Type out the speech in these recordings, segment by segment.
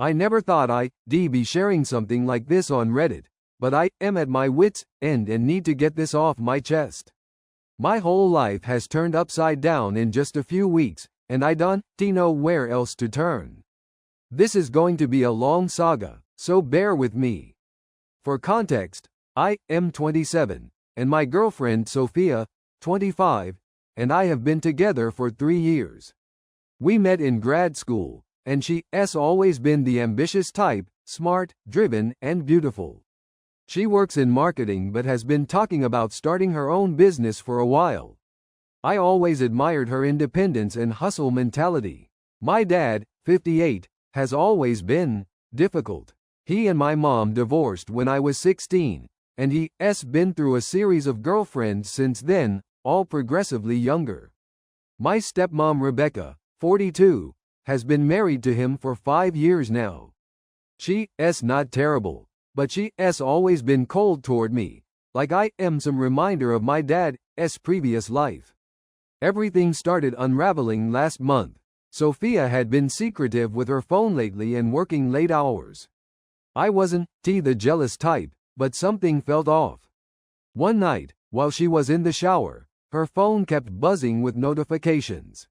I never thought I'd be sharing something like this on Reddit, but I am at my wit's end and need to get this off my chest. My whole life has turned upside down in just a few weeks, and I don't know where else to turn. This is going to be a long saga, so bear with me. For context, I am 27, and my girlfriend Sophia, 25, and I have been together for 3 years. We met in grad school, and she's always been the ambitious type, smart, driven, and beautiful. She works in marketing but has been talking about starting her own business for a while. I always admired her independence and hustle mentality. My dad, 58, has always been difficult. He and my mom divorced when I was 16, and he's been through a series of girlfriends since then, all progressively younger. My stepmom Rebecca, 42, has been married to him for 5 years now. She's not terrible, but she's always been cold toward me, like I am some reminder of my dad's previous life. Everything started unraveling last month. Sophia had been secretive with her phone lately and working late hours. I wasn't the jealous type, but something felt off. One night, while she was in the shower, her phone kept buzzing with notifications.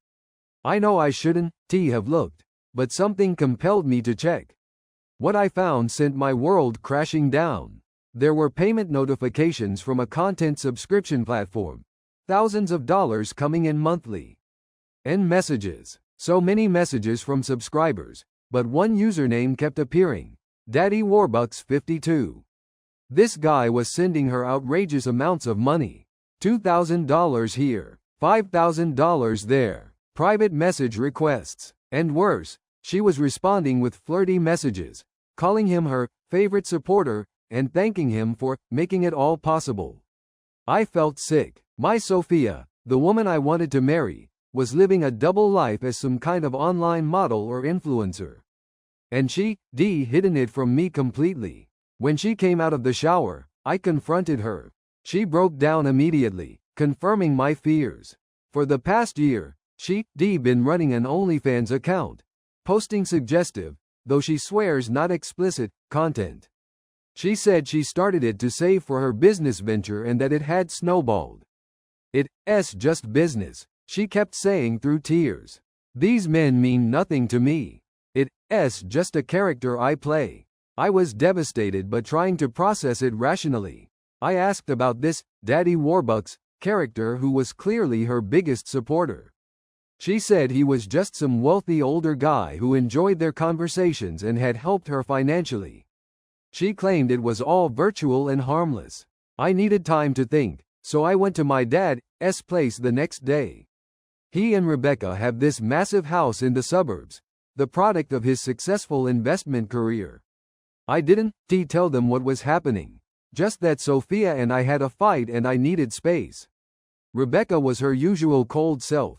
I know I shouldn't have looked, but something compelled me to check. What I found sent my world crashing down. There were payment notifications from a content subscription platform, thousands of dollars coming in monthly. And messages. So many messages from subscribers, but one username kept appearing, Daddy Warbucks 52. This guy was sending her outrageous amounts of money. $2,000 here, $5,000 there, private message requests, and worse, she was responding with flirty messages, calling him her favorite supporter, and thanking him for making it all possible. I felt sick. My Sophia, the woman I wanted to marry, was living a double life as some kind of online model or influencer. And she'd hidden it from me completely. When she came out of the shower, I confronted her. She broke down immediately, confirming my fears. For the past year, she'd been running an Onlyfans account, posting suggestive, though she swears not explicit, content. She said she started it to save for her business venture and that it had snowballed. It's just business, she kept saying through tears. These men mean nothing to me. It's just a character I play. I was devastated but trying to process it rationally. I asked about this Daddy Warbucks character who was clearly her biggest supporter. She said he was just some wealthy older guy who enjoyed their conversations and had helped her financially. She claimed it was all virtual and harmless. I needed time to think, so I went to my dad's place the next day. He and Rebecca have this massive house in the suburbs, the product of his successful investment career. I didn't tell them what was happening, just that Sophia and I had a fight and I needed space. Rebecca was her usual cold self,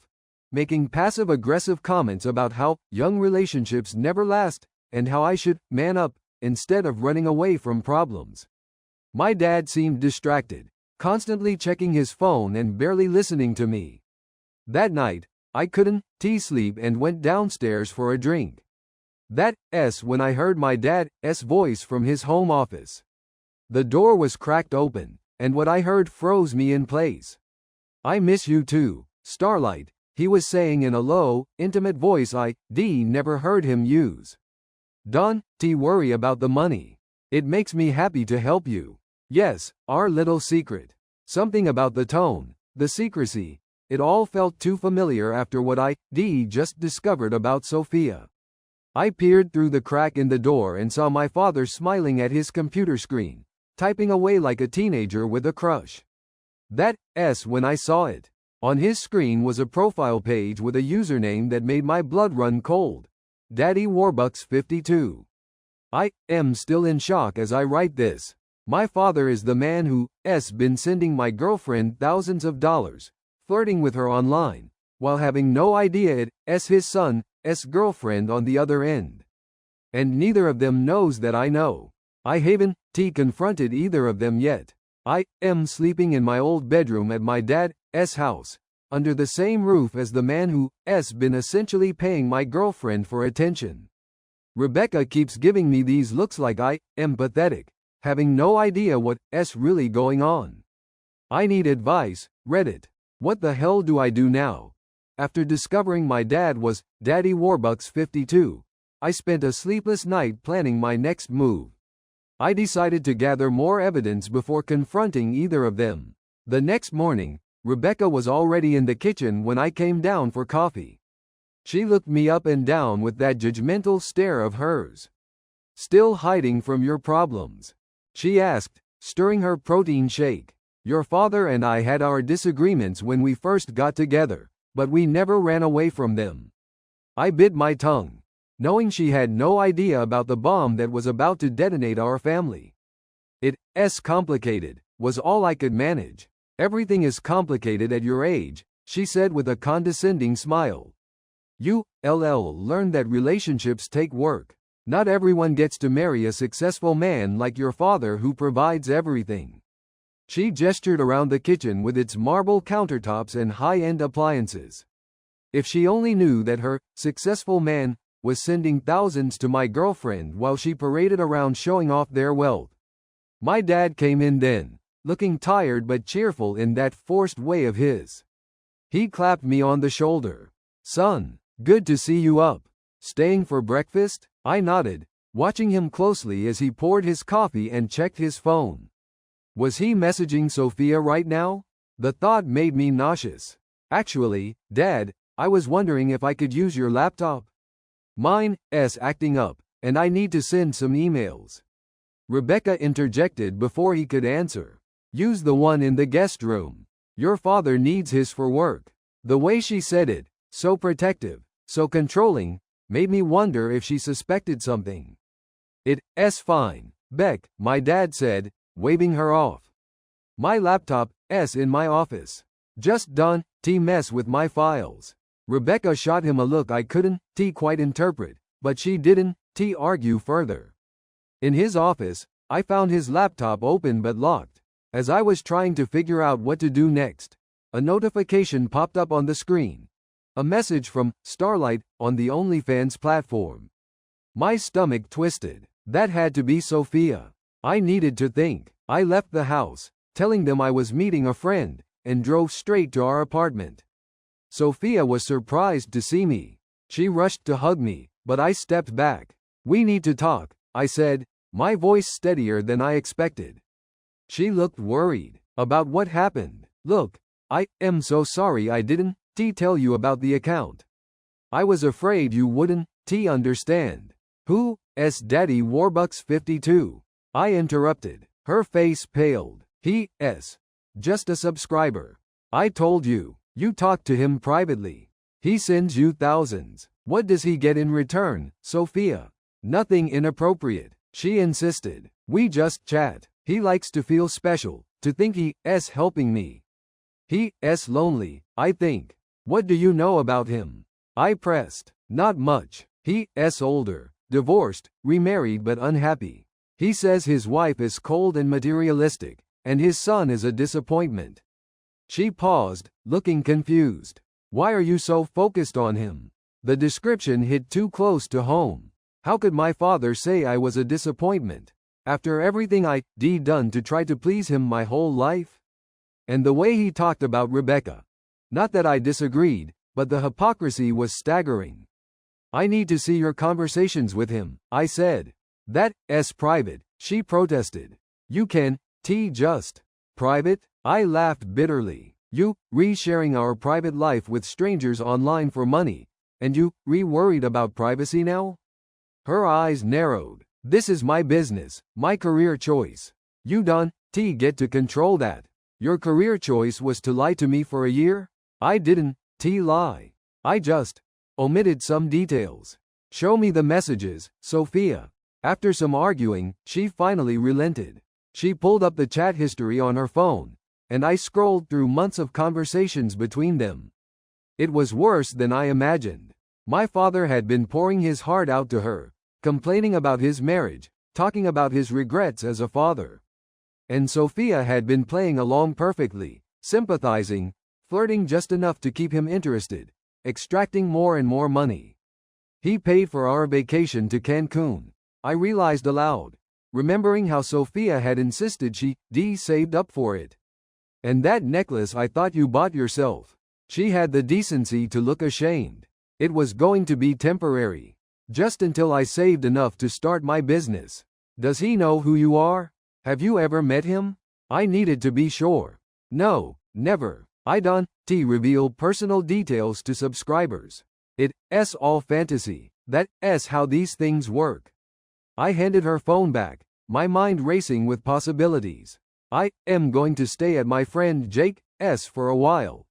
making passive-aggressive comments about how young relationships never last and how I should man up instead of running away from problems. My dad seemed distracted, constantly checking his phone and barely listening to me. That night, I couldn't sleep and went downstairs for a drink. That's when I heard my dad's voice from his home office. The door was cracked open, and what I heard froze me in place. "I miss you too, Starlight," he was saying in a low, intimate voice I never heard him use. "Don't worry about the money. It makes me happy to help you. Yes, our little secret." Something about the tone, the secrecy, it all felt too familiar after what I just discovered about Sophia. I peered through the crack in the door and saw my father smiling at his computer screen, typing away like a teenager with a crush. That's when I saw it. On his screen was a profile page with a username that made my blood run cold. Daddy Warbucks 52. I am still in shock as I write this. My father is the man who's been sending my girlfriend thousands of dollars, flirting with her online, while having no idea it's his son's girlfriend on the other end. And neither of them knows that I know. I haven't confronted either of them yet. I am sleeping in my old bedroom at my dad's house, under the same roof as the man who's been essentially paying my girlfriend for attention. Rebecca keeps giving me these looks like I am pathetic, having no idea what's really going on. I need advice, Reddit. What the hell do I do now? After discovering my dad was Daddy Warbucks 52, I spent a sleepless night planning my next move. I decided to gather more evidence before confronting either of them. The next morning, Rebecca was already in the kitchen when I came down for coffee. She looked me up and down with that judgmental stare of hers. Still hiding from your problems? She asked, stirring her protein shake. Your father and I had our disagreements when we first got together, but we never ran away from them. I bit my tongue, knowing she had no idea about the bomb that was about to detonate our family. It's complicated, was all I could manage. Everything is complicated at your age, she said with a condescending smile. You learned that relationships take work. Not everyone gets to marry a successful man like your father who provides everything. She gestured around the kitchen with its marble countertops and high-end appliances. If she only knew that her successful man was sending thousands to my girlfriend while she paraded around showing off their wealth. My dad came in then, looking tired but cheerful in that forced way of his. He clapped me on the shoulder. Son, good to see you up. Staying for breakfast? I nodded, watching him closely as he poured his coffee and checked his phone. Was he messaging Sophia right now? The thought made me nauseous. Actually, Dad, I was wondering if I could use your laptop. Mine's acting up, and I need to send some emails. Rebecca interjected before he could answer. Use the one in the guest room. Your father needs his for work. The way she said it, so protective, so controlling, made me wonder if she suspected something. It's fine, Beck, my dad said, waving her off. My laptop's in my office. Just done mess with my files. Rebecca shot him a look I couldn't quite interpret, but she didn't argue further. In his office, I found his laptop open but locked. As I was trying to figure out what to do next, a notification popped up on the screen. A message from Starlight on the Onlyfans platform. My stomach twisted. That had to be Sophia. I needed to think. I left the house, telling them I was meeting a friend, and drove straight to our apartment. Sophia was surprised to see me. She rushed to hug me, but I stepped back. We need to talk, I said, my voice steadier than I expected. She looked worried. About what happened? Look, I am so sorry I didn't tell you about the account. I was afraid you wouldn't understand. Who's Daddy Warbucks 52? I interrupted. Her face paled. He's just a subscriber. I told you. You talked to him privately. He sends you thousands. What does he get in return, Sophia? Nothing inappropriate, she insisted. We just chat. He likes to feel special, to think he's helping me. He's lonely, I think. What do you know about him? I pressed. Not much. He's older, divorced, remarried but unhappy. He says his wife is cold and materialistic, and his son is a disappointment. She paused, looking confused. Why are you so focused on him? The description hit too close to home. How could my father say I was a disappointment, after everything I'd done to try to please him my whole life? And the way he talked about Rebecca. Not that I disagreed, but the hypocrisy was staggering. I need to see your conversations with him, I said. That's private, she protested. You can, just private? I laughed bitterly. You re-sharing our private life with strangers online for money, and you worried about privacy now? Her eyes narrowed. This is my business, my career choice. You don't get to control that. Your career choice was to lie to me for a year? I didn't lie. I just omitted some details. Show me the messages, Sophia. After some arguing, she finally relented. She pulled up the chat history on her phone, and I scrolled through months of conversations between them. It was worse than I imagined. My father had been pouring his heart out to her, complaining about his marriage, talking about his regrets as a father. And Sophia had been playing along perfectly, sympathizing, flirting just enough to keep him interested, extracting more and more money. He paid for our vacation to Cancun. I realized aloud, remembering how Sophia had insisted she saved up for it. And that necklace I thought you bought yourself. She had the decency to look ashamed. It was going to be temporary. Just until I saved enough to start my business. Does he know who you are? Have you ever met him? I needed to be sure. No, never. I don't reveal personal details to subscribers. It's all fantasy. That's how these things work. I handed her phone back, my mind racing with possibilities. I am going to stay at my friend Jake's for a while.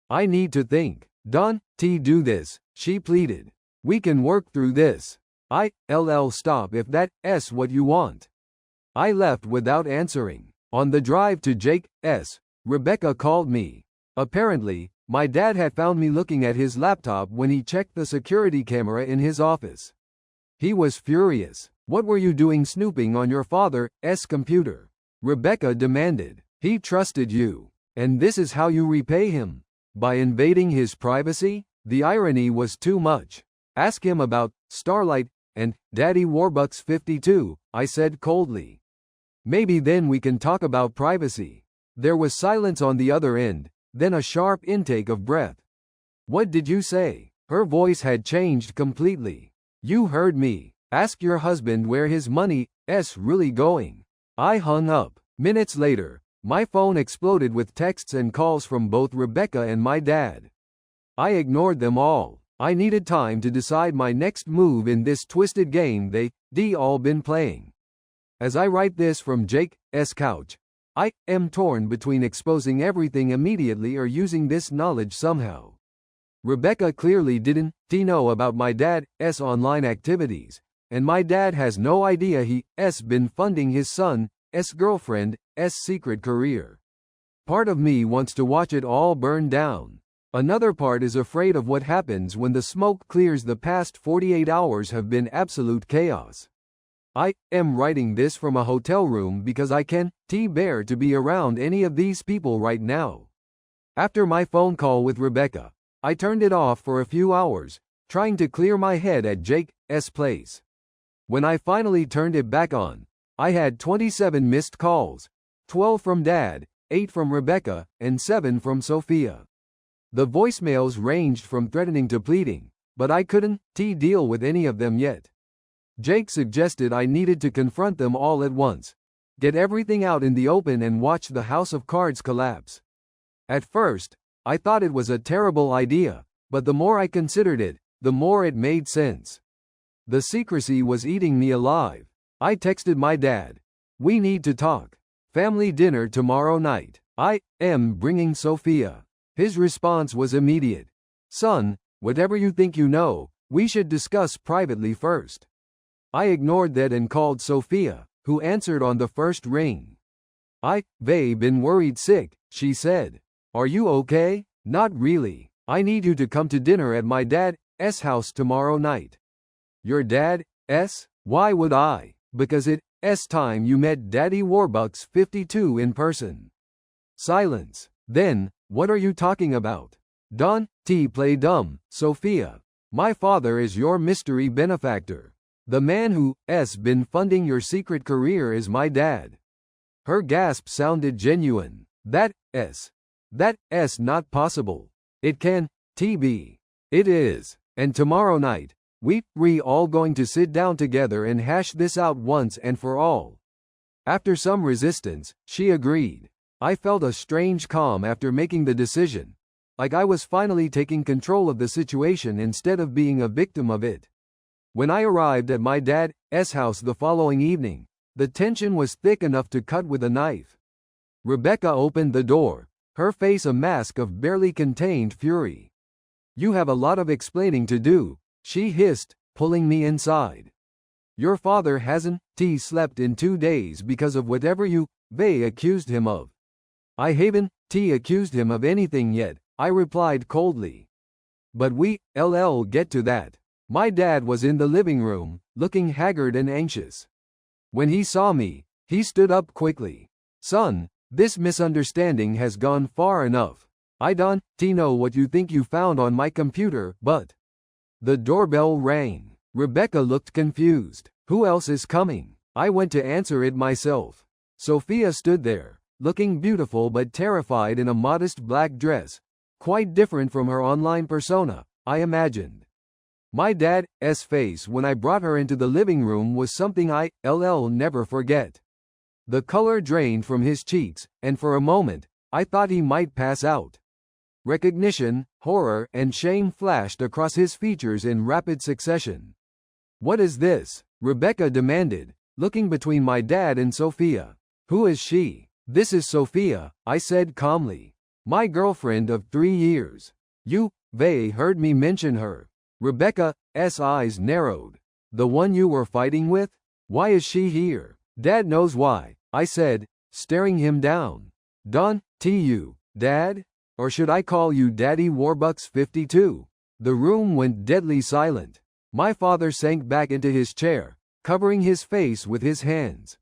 I need to think. Don't do this, she pleaded. We can work through this. Stop if that's what you want. I left without answering. On the drive to Jake's, Rebecca called me. Apparently, my dad had found me looking at his laptop when he checked the security camera in his office. He was furious. What were you doing snooping on your father's computer? Rebecca demanded. He trusted you. And this is how you repay him? By invading his privacy? The irony was too much. Ask him about Starlight and Daddy Warbucks 52, I said coldly. Maybe then we can talk about privacy. There was silence on the other end, then a sharp intake of breath. What did you say? Her voice had changed completely. You heard me. Ask your husband where his money's really going. I hung up. Minutes later, my phone exploded with texts and calls from both Rebecca and my dad. I ignored them all. I needed time to decide my next move in this twisted game they all been playing. As I write this from Jake's couch, I am torn between exposing everything immediately or using this knowledge somehow. Rebecca clearly didn't know about my dad's online activities, and my dad has no idea he's been funding his son's girlfriend's secret career. Part of me wants to watch it all burn down. Another part is afraid of what happens when the smoke clears. The past 48 hours have been absolute chaos. I am writing this from a hotel room because I can't bear to be around any of these people right now. After my phone call with Rebecca, I turned it off for a few hours, trying to clear my head at Jake's place. When I finally turned it back on, I had 27 missed calls, 12 from Dad, 8 from Rebecca, and 7 from Sophia. The voicemails ranged from threatening to pleading, but I couldn't deal with any of them yet. Jake suggested I needed to confront them all at once, get everything out in the open and watch the house of cards collapse. At first, I thought it was a terrible idea, but the more I considered it, the more it made sense. The secrecy was eating me alive. I texted my dad. We need to talk. Family dinner tomorrow night. I am bringing Sophia. His response was immediate. Son, whatever you think you know, we should discuss privately first. I ignored that and called Sophia, who answered on the first ring. I've been worried sick, she said. Are you okay? Not really. I need you to come to dinner at my dad's house tomorrow night. Your dad's? Why would I? Because it's time you met Daddy Warbucks 52 in person. Silence. Then, what are you talking about? Don't play dumb, Sophia. My father is your mystery benefactor. The man who's been funding your secret career is my dad. Her gasp sounded genuine. That's not possible. It can be. It is. And tomorrow night, we all going to sit down together and hash this out once and for all. After some resistance, she agreed. I felt a strange calm after making the decision, like I was finally taking control of the situation instead of being a victim of it. When I arrived at my dad's house the following evening, the tension was thick enough to cut with a knife. Rebecca opened the door, her face a mask of barely contained fury. You have a lot of explaining to do, she hissed, pulling me inside. Your father hasn't slept in 2 days because of whatever you accused him of. I haven't accused him of anything yet, I replied coldly. But we'll get to that. My dad was in the living room, looking haggard and anxious. When he saw me, he stood up quickly. Son, this misunderstanding has gone far enough. I don't know what you think you found on my computer, but The doorbell rang. Rebecca looked confused. Who else is coming? I went to answer it myself. Sophia stood there, looking beautiful but terrified in a modest black dress, quite different from her online persona, I imagined. My dad's face when I brought her into the living room was something I'll never forget. The color drained from his cheeks, and for a moment, I thought he might pass out. Recognition, horror, and shame flashed across his features in rapid succession. What is this? Rebecca demanded, looking between my dad and Sophia. Who is she? This is Sophia, I said calmly. My girlfriend of 3 years. You've heard me mention her. Rebecca's eyes narrowed. The one you were fighting with? Why is she here? Dad knows why, I said, staring him down. Don, you, Dad? Or should I call you Daddy Warbucks 52? The room went deadly silent. My father sank back into his chair, covering his face with his hands.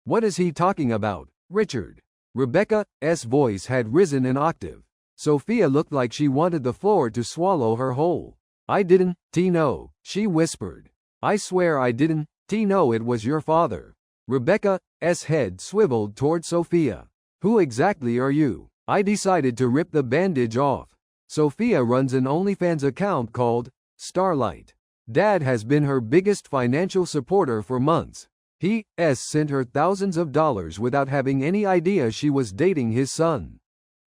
What is he talking about, Richard? Rebecca's voice had risen an octave. Sophia looked like she wanted the floor to swallow her whole. I didn't know, she whispered. I swear I didn't know it was your father. Rebecca's head swiveled toward Sophia. Who exactly are you? I decided to rip the bandage off. Sophia runs an Onlyfans account called Starlight. Dad has been her biggest financial supporter for months. He sent her thousands of dollars without having any idea she was dating his son.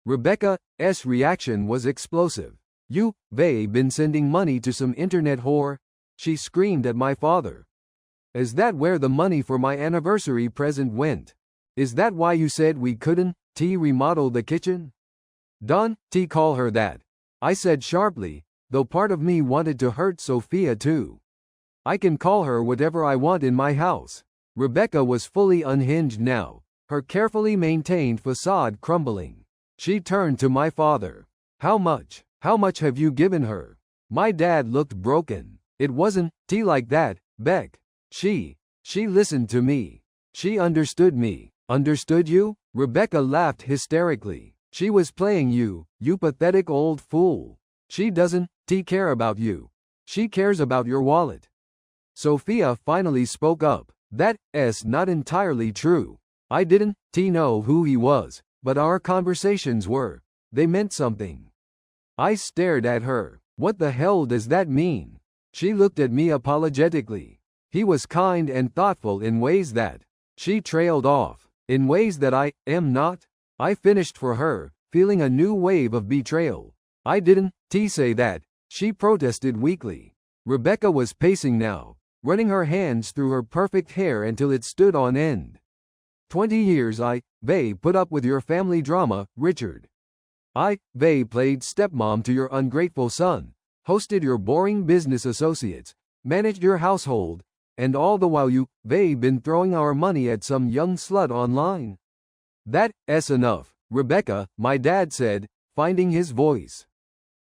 Rebecca's reaction was explosive. You've been sending money to some internet whore? She screamed at my father. Is that where the money for my anniversary present went? Is that why you said we couldn't remodel the kitchen? Don't call her that, I said sharply, though part of me wanted to hurt Sophia too. I can call her whatever I want in my house. Rebecca was fully unhinged now, her carefully maintained facade crumbling. She turned to my father. How much have you given her? My dad looked broken. It wasn't like that, Beck. She listened to me. She understood me. Understood you? Rebecca laughed hysterically. She was playing you, you pathetic old fool. She doesn't care about you. She cares about your wallet. Sophia finally spoke up. That's not entirely true. I didn't know who he was, but our conversations were. They meant something. I stared at her. What the hell does that mean? She looked at me apologetically. He was kind and thoughtful in ways that. She trailed off. In ways that I am not. I finished for her, feeling a new wave of betrayal. I didn't say that, she protested weakly. Rebecca was pacing now, running her hands through her perfect hair until it stood on end. 20 years I put up with your family drama, Richard. I played stepmom to your ungrateful son, hosted your boring business associates, managed your household, and all the while you been throwing our money at some young slut online. That's enough, Rebecca, my dad said, finding his voice.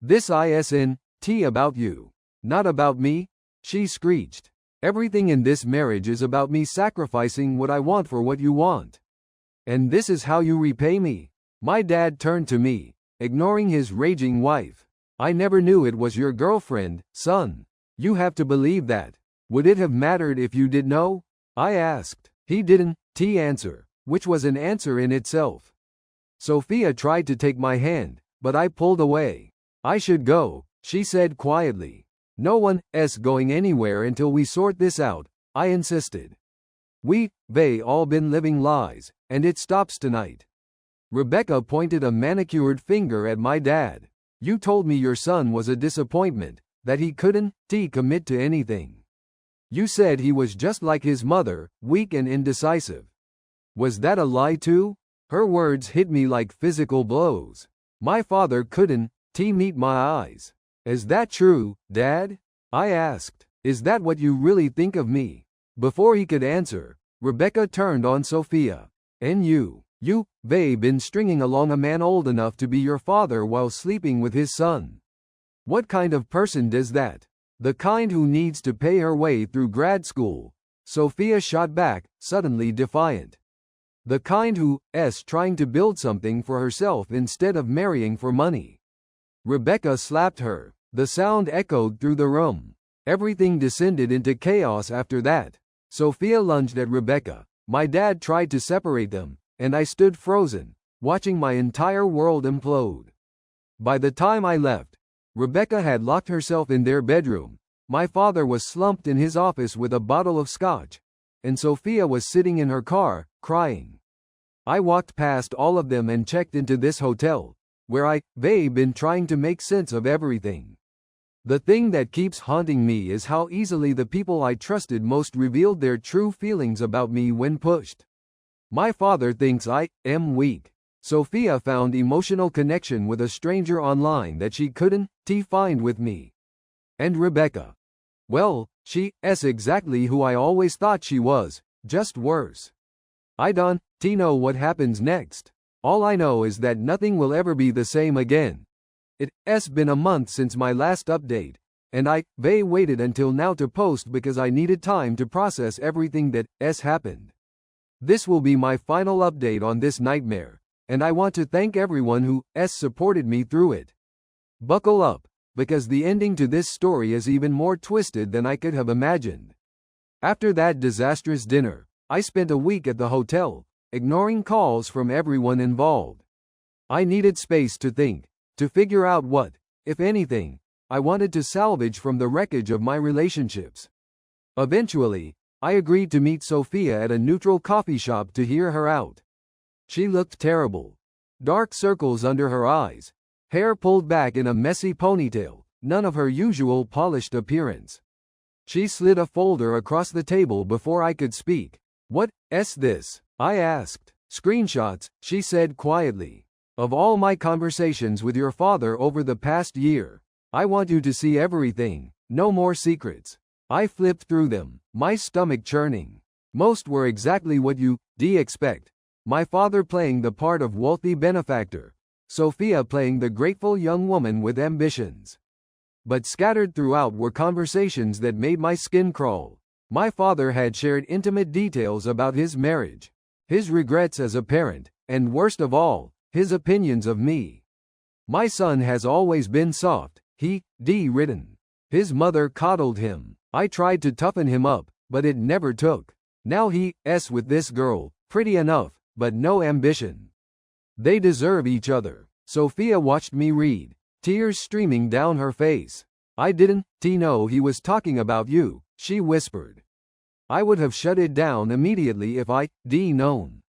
This isn't about you. Not about me, she screeched. Everything in this marriage is about me sacrificing what I want for what you want. And this is how you repay me? My dad turned to me, ignoring his raging wife. I never knew it was your girlfriend, son. You have to believe that. Would it have mattered if you did know? I asked. He didn't answer, which was an answer in itself. Sophia tried to take my hand, but I pulled away. I should go, she said quietly. No one's going anywhere until we sort this out, I insisted. We've all been living lies, and it stops tonight. Rebecca pointed a manicured finger at my dad. You told me your son was a disappointment, that he couldn't commit to anything. You said he was just like his mother, weak and indecisive. Was that a lie too? Her words hit me like physical blows. My father couldn't meet my eyes. Is that true, Dad? I asked. Is that what you really think of me? Before he could answer, Rebecca turned on Sophia. And you've been stringing along a man old enough to be your father while sleeping with his son. What kind of person does that? The kind who needs to pay her way through grad school, Sophia shot back, suddenly defiant. The kind who's trying to build something for herself instead of marrying for money. Rebecca slapped her. The sound echoed through the room. Everything descended into chaos after that. Sophia lunged at Rebecca. My dad tried to separate them, and I stood frozen, watching my entire world implode. By the time I left, Rebecca had locked herself in their bedroom. My father was slumped in his office with a bottle of scotch, and Sophia was sitting in her car, crying. I walked past all of them and checked into this hotel, where they've been trying to make sense of everything. The thing that keeps haunting me is how easily the people I trusted most revealed their true feelings about me when pushed. My father thinks I am weak. Sophia found emotional connection with a stranger online that she couldn't find with me. And Rebecca? Well, she's exactly who I always thought she was, just worse. I don't know what happens next. All I know is that nothing will ever be the same again. It's been a month since my last update, and they waited until now to post because I needed time to process everything that's happened. This will be my final update on this nightmare, and I want to thank everyone who supported me through it. Buckle up, because the ending to this story is even more twisted than I could have imagined. After that disastrous dinner, I spent a week at the hotel, ignoring calls from everyone involved. I needed space to think, to figure out what, if anything, I wanted to salvage from the wreckage of my relationships. Eventually, I agreed to meet Sophia at a neutral coffee shop to hear her out. She looked terrible. Dark circles under her eyes, hair pulled back in a messy ponytail, none of her usual polished appearance. She slid a folder across the table before I could speak. What's this? I asked. Screenshots, she said quietly. Of all my conversations with your father over the past year. I want you to see everything, no more secrets. I flipped through them, my stomach churning. Most were exactly what you'd expect. My father playing the part of wealthy benefactor, Sophia playing the grateful young woman with ambitions. But scattered throughout were conversations that made my skin crawl. My father had shared intimate details about his marriage, his regrets as a parent, and worst of all, his opinions of me. My son has always been soft, written. His mother coddled him. I tried to toughen him up, but it never took. Now he's with this girl, pretty enough, but no ambition. They deserve each other. Sophia watched me read, tears streaming down her face. I didn't know he was talking about you, she whispered. I would have shut it down immediately if I'd known.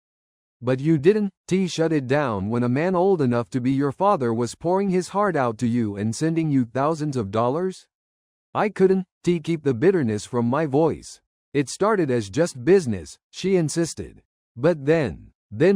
But you didn't shut it down when a man old enough to be your father was pouring his heart out to you and sending you thousands of dollars? I couldn't keep the bitterness from my voice. It started as just business, she insisted. But then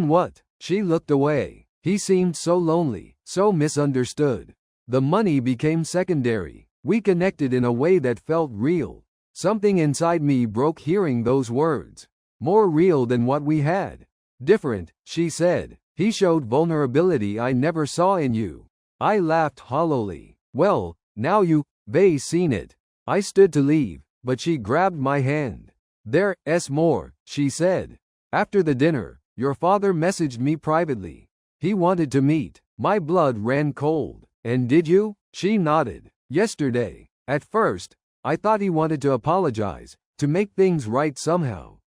what? She looked away. He seemed so lonely, so misunderstood. The money became secondary. We connected in a way that felt real. Something inside me broke hearing those words. More real than what we had. Different, she said. He showed vulnerability I never saw in you. I laughed hollowly. Well, now they seen it. I stood to leave, but she grabbed my hand. There's more, she said. After the dinner, your father messaged me privately. He wanted to meet. My blood ran cold. And did you? She nodded. Yesterday. At first, I thought he wanted to apologize, to make things right somehow.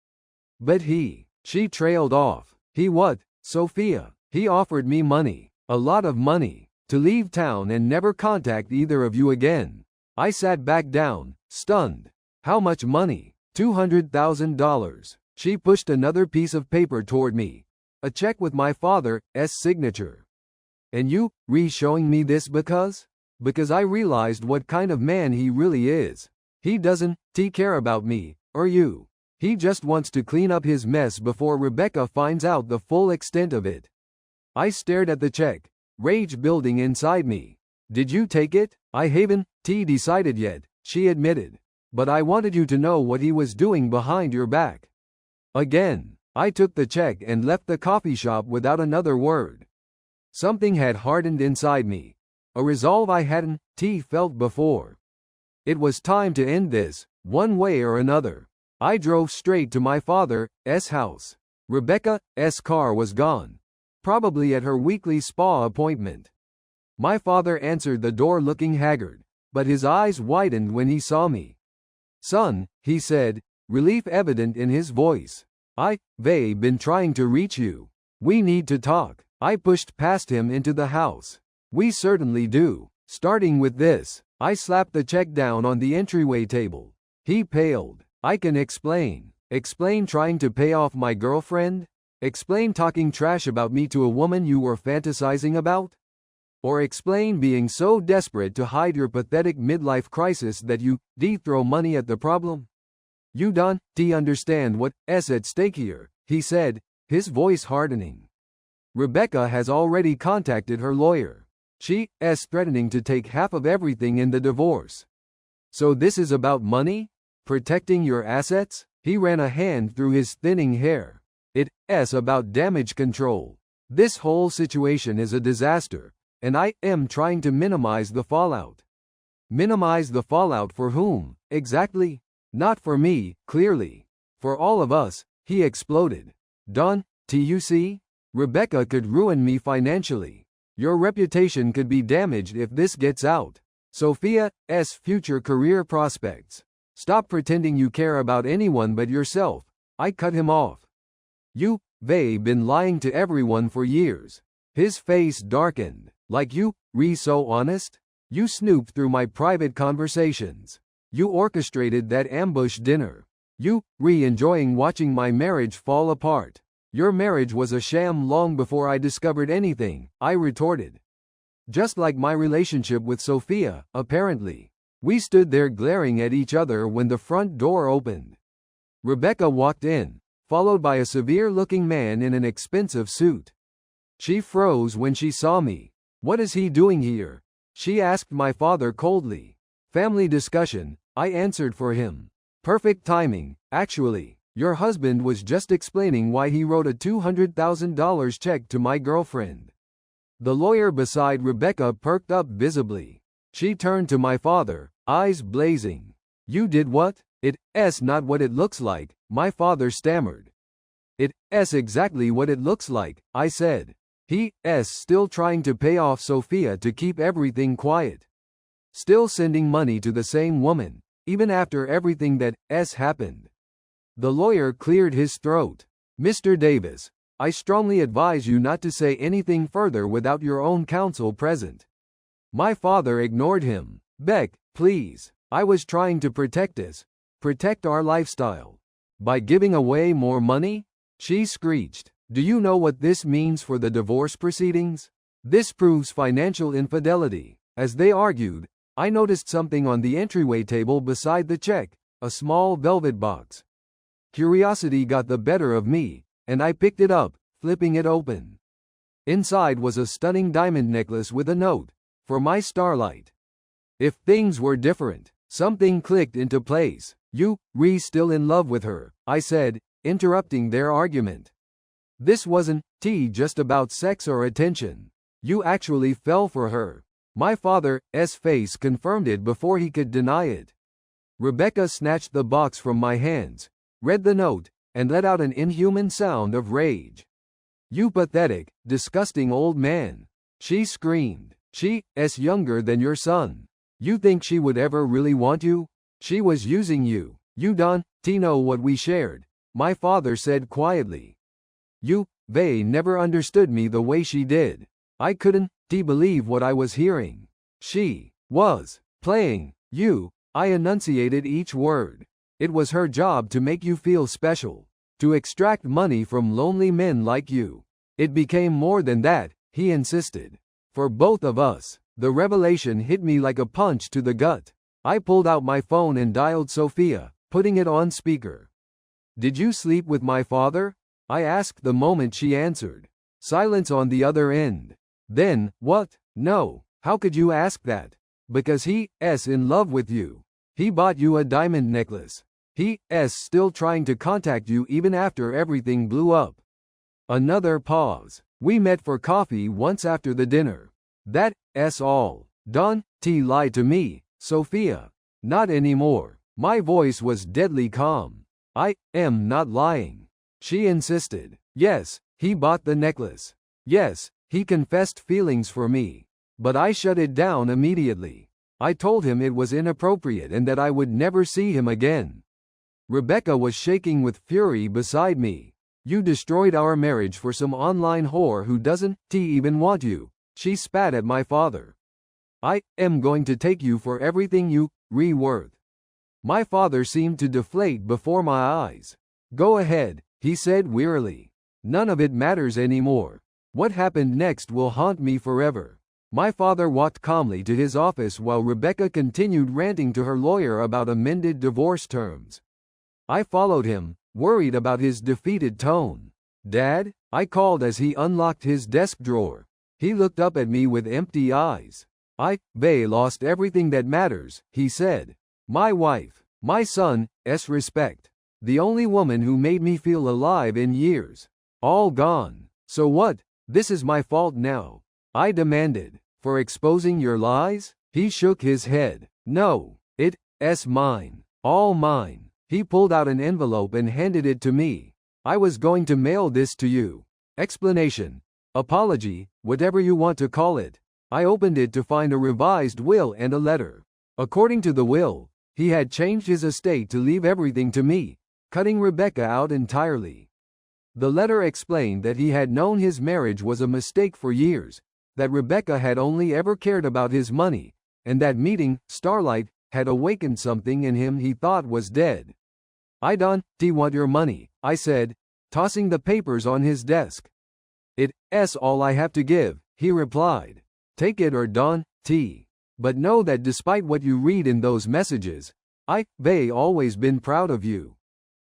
But she trailed off. He what, Sophia? He offered me money. A lot of money. To leave town and never contact either of you again. I sat back down, stunned. How much money? $200,000. She pushed another piece of paper toward me. A check with my father's signature. And you showing me this because? Because I realized what kind of man he really is. He doesn't care about me, or you. He just wants to clean up his mess before Rebecca finds out the full extent of it. I stared at the check, rage building inside me. Did you take it? I haven't decided yet, she admitted. But I wanted you to know what he was doing behind your back. Again, I took the check and left the coffee shop without another word. Something had hardened inside me. A resolve I hadn't felt before. It was time to end this, one way or another. I drove straight to my father's house. Rebecca's car was gone. Probably at her weekly spa appointment. My father answered the door looking haggard, but his eyes widened when he saw me. "Son," he said, relief evident in his voice. "I've been trying to reach you. We need to talk." I pushed past him into the house. "We certainly do. Starting with this." I slapped the check down on the entryway table. He paled. "I can explain." "Explain trying to pay off my girlfriend? Explain talking trash about me to a woman you were fantasizing about? Or explain being so desperate to hide your pathetic midlife crisis that you throw money at the problem? You don't understand what's at stake here," he said, his voice hardening. "Rebecca has already contacted her lawyer. She's threatening to take half of everything in the divorce. So this is about money? Protecting your assets?" He ran a hand through his thinning hair. "It's about damage control. This whole situation is a disaster, and I am trying to minimize the fallout." Minimize the fallout for whom, exactly? Not for me, clearly. For all of us, he exploded. "Don, you see? Rebecca could ruin me financially. Your reputation could be damaged if this gets out. Sophia's future career prospects. Stop pretending you care about anyone but yourself." I cut him off. "You've been lying to everyone for years." His face darkened. "Like you, so honest? You snooped through my private conversations. You orchestrated that ambush dinner. You enjoying watching my marriage fall apart. Your marriage was a sham long before I discovered anything," I retorted. "Just like my relationship with Sophia, apparently." We stood there glaring at each other when the front door opened. Rebecca walked in, followed by a severe-looking man in an expensive suit. She froze when she saw me. "What is he doing here?" she asked my father coldly. "Family discussion," I answered for him. "Perfect timing, actually. Your husband was just explaining why he wrote a $200,000 check to my girlfriend." The lawyer beside Rebecca perked up visibly. She turned to my father, eyes blazing. "You did what?" "It's not what it looks like," my father stammered. "It's exactly what it looks like," I said. He's still trying to pay off Sophia to keep everything quiet. Still sending money to the same woman, even after everything that's happened. The lawyer cleared his throat. "Mr. Davis, I strongly advise you not to say anything further without your own counsel present." My father ignored him. "Beck, please. I was trying to protect us. Protect our lifestyle. By giving away more money?" she screeched. "Do you know what this means for the divorce proceedings? This proves financial infidelity." As they argued, I noticed something on the entryway table beside the check, a small velvet box. Curiosity got the better of me, and I picked it up, flipping it open. Inside was a stunning diamond necklace with a note, "For my starlight." If things were different, something clicked into place. "You still in love with her," I said, interrupting their argument. "This wasn't just about sex or attention. You actually fell for her." My father's face confirmed it before he could deny it. Rebecca snatched the box from my hands, read the note, and let out an inhuman sound of rage. "You pathetic, disgusting old man," she screamed. "She's younger than your son. You think she would ever really want you? She was using you. You don't know what we shared," my father said quietly. "You never understood me the way she did." I couldn't believe what I was hearing. "She was playing you." I enunciated each word. "It was her job to make you feel special, to extract money from lonely men like you. It became more than that," he insisted. "For both of us." The revelation hit me like a punch to the gut. I pulled out my phone and dialed Sophia, putting it on speaker. "Did you sleep with my father?" I asked the moment she answered. Silence on the other end. "Then, what?" "No. How could you ask that?" "Because he's in love with you. He bought you a diamond necklace. He's still trying to contact you even after everything blew up." Another pause. "We met for coffee once after the dinner. That's all. Don lied to me, Sophia." "Not anymore." My voice was deadly calm. "I am not lying." She insisted. "Yes, he bought the necklace. Yes, he confessed feelings for me. But I shut it down immediately. I told him it was inappropriate and that I would never see him again. Rebecca was shaking with fury beside me. You destroyed our marriage for some online whore who doesn't even want you. She spat at my father. I am going to take you for everything you worth. My father seemed to deflate before my eyes. Go ahead, he said wearily. None of it matters anymore. What happened next will haunt me forever. My father walked calmly to his office while Rebecca continued ranting to her lawyer about amended divorce terms. I followed him, worried about his defeated tone. Dad? I called as he unlocked his desk drawer. He looked up at me with empty eyes. They lost everything that matters, he said. My wife, my son's respect. The only woman who made me feel alive in years. All gone. So what? This is my fault now, I demanded, for exposing your lies? He shook his head. No, it's mine. All mine. He pulled out an envelope and handed it to me. I was going to mail this to you. Explanation. Apology, whatever you want to call it. I opened it to find a revised will and a letter. According to the will, he had changed his estate to leave everything to me, cutting Rebecca out entirely. The letter explained that he had known his marriage was a mistake for years, that Rebecca had only ever cared about his money, and that meeting Starlight had awakened something in him he thought was dead. I don't want your money, I said, tossing the papers on his desk. It's all I have to give, he replied. Take it or don't. But know that despite what you read in those messages, I've always been proud of you.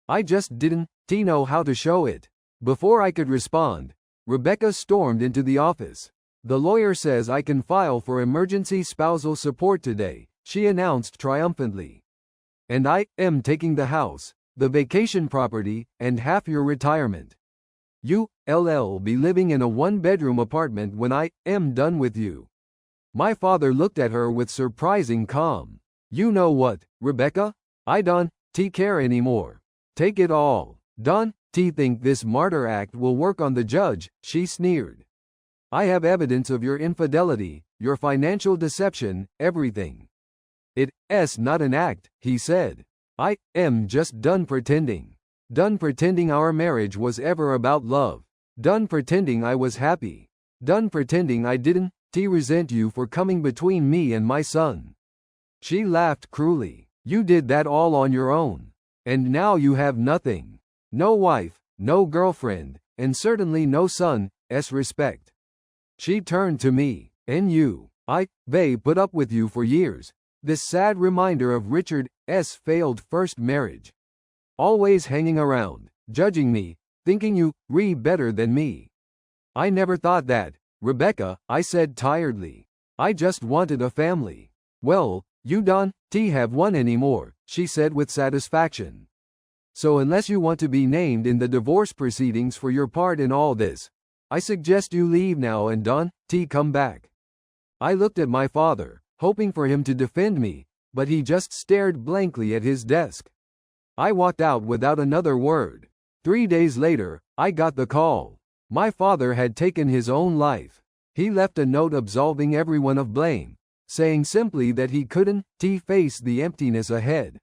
I just didn't know how to show it. Before I could respond, Rebecca stormed into the office. The lawyer says I can file for emergency spousal support today, she announced triumphantly. And I am taking the house, the vacation property, and half your retirement. You'll be living in a one-bedroom apartment when I am done with you. My father looked at her with surprising calm. You know what, Rebecca? I don't care anymore. Take it all. Don't think this martyr act will work on the judge, she sneered. I have evidence of your infidelity, your financial deception, everything. It's not an act, he said. I am just done pretending. Done pretending our marriage was ever about love. Done pretending I was happy. Done pretending I didn't resent you for coming between me and my son. She laughed cruelly. You did that all on your own. And now you have nothing. No wife, no girlfriend, and certainly no son's respect. She turned to me. And you. They put up with you for years. This sad reminder of Richard's failed first marriage. Always hanging around, judging me, thinking you better than me. I never thought that, Rebecca, I said tiredly. I just wanted a family. Well, you don't have one anymore, she said with satisfaction. So unless you want to be named in the divorce proceedings for your part in all this, I suggest you leave now and don't come back. I looked at my father, hoping for him to defend me, but he just stared blankly at his desk. I walked out without another word. 3 days later, I got the call. My father had taken his own life. He left a note absolving everyone of blame, saying simply that he couldn't face the emptiness ahead.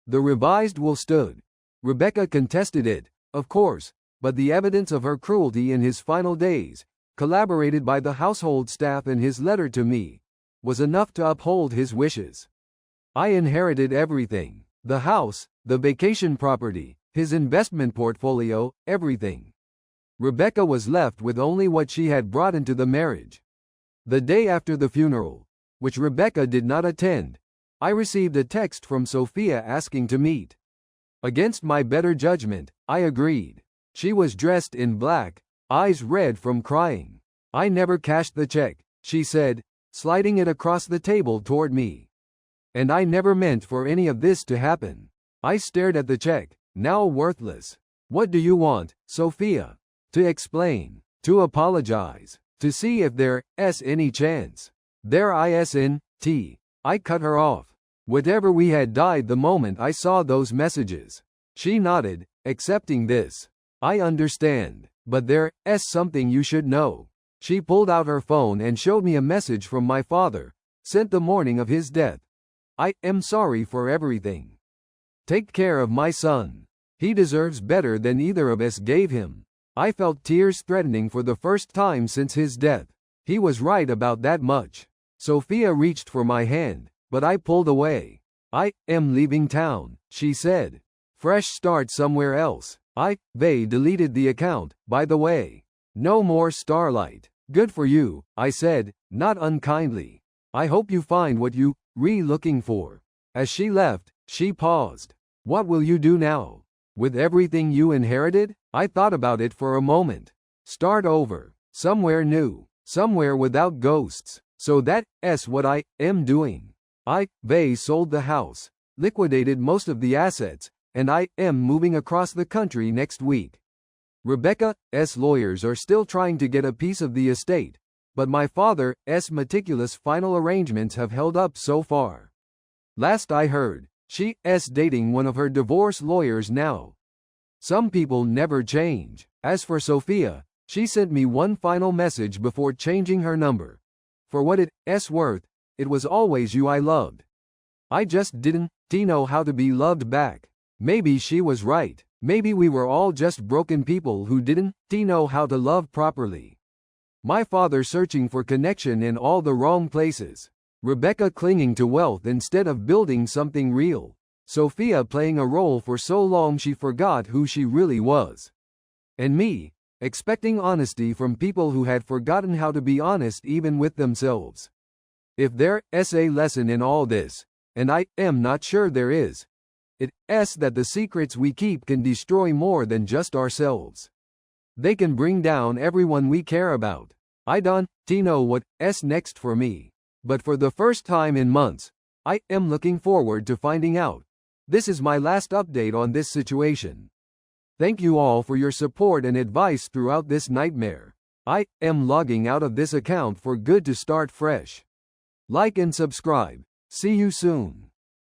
The revised will stood. Rebecca contested it, of course, but the evidence of her cruelty in his final days, collaborated by the household staff in his letter to me, was enough to uphold his wishes. I inherited everything. The house, the vacation property, his investment portfolio, everything. Rebecca was left with only what she had brought into the marriage. The day after the funeral, which Rebecca did not attend, I received a text from Sophia asking to meet. Against my better judgment, I agreed. She was dressed in black, eyes red from crying. I never cashed the check, she said, sliding it across the table toward me. And I never meant for any of this to happen. I stared at the check, now worthless. What do you want, Sophia? To explain, to apologize, to see if there's any chance. There isn't. I cut her off. Whatever we had died the moment I saw those messages. She nodded, accepting this. I understand, but there's something you should know. She pulled out her phone and showed me a message from my father, sent the morning of his death. I am sorry for everything. Take care of my son. He deserves better than either of us gave him. I felt tears threatening for the first time since his death. He was right about that much. Sophia reached for my hand, but I pulled away. I am leaving town, she said. Fresh start somewhere else. They deleted the account, by the way. No more Starlight. Good for you, I said, not unkindly. I hope you find what you looking for. As she left, she paused. What will you do now? With everything you inherited? I thought about it for a moment. Start over. Somewhere new. Somewhere without ghosts. So that's what I am doing. They sold the house, liquidated most of the assets, and I am moving across the country next week. Rebecca's lawyers are still trying to get a piece of the estate, but my father's meticulous final arrangements have held up so far. Last I heard, she's dating one of her divorce lawyers now. Some people never change. As for Sophia, she sent me one final message before changing her number. For what it's worth, it was always you I loved. I just didn't know how to be loved back. Maybe she was right. Maybe we were all just broken people who didn't know how to love properly. My father searching for connection in all the wrong places. Rebecca clinging to wealth instead of building something real. Sophia playing a role for so long she forgot who she really was. And me, expecting honesty from people who had forgotten how to be honest even with themselves. If there's a lesson in all this, and I am not sure there is, it's that the secrets we keep can destroy more than just ourselves. They can bring down everyone we care about. I don't know what's next for me, but for the first time in months, I am looking forward to finding out. This is my last update on this situation. Thank you all for your support and advice throughout this nightmare. I am logging out of this account for good to start fresh. Like and subscribe. See you soon.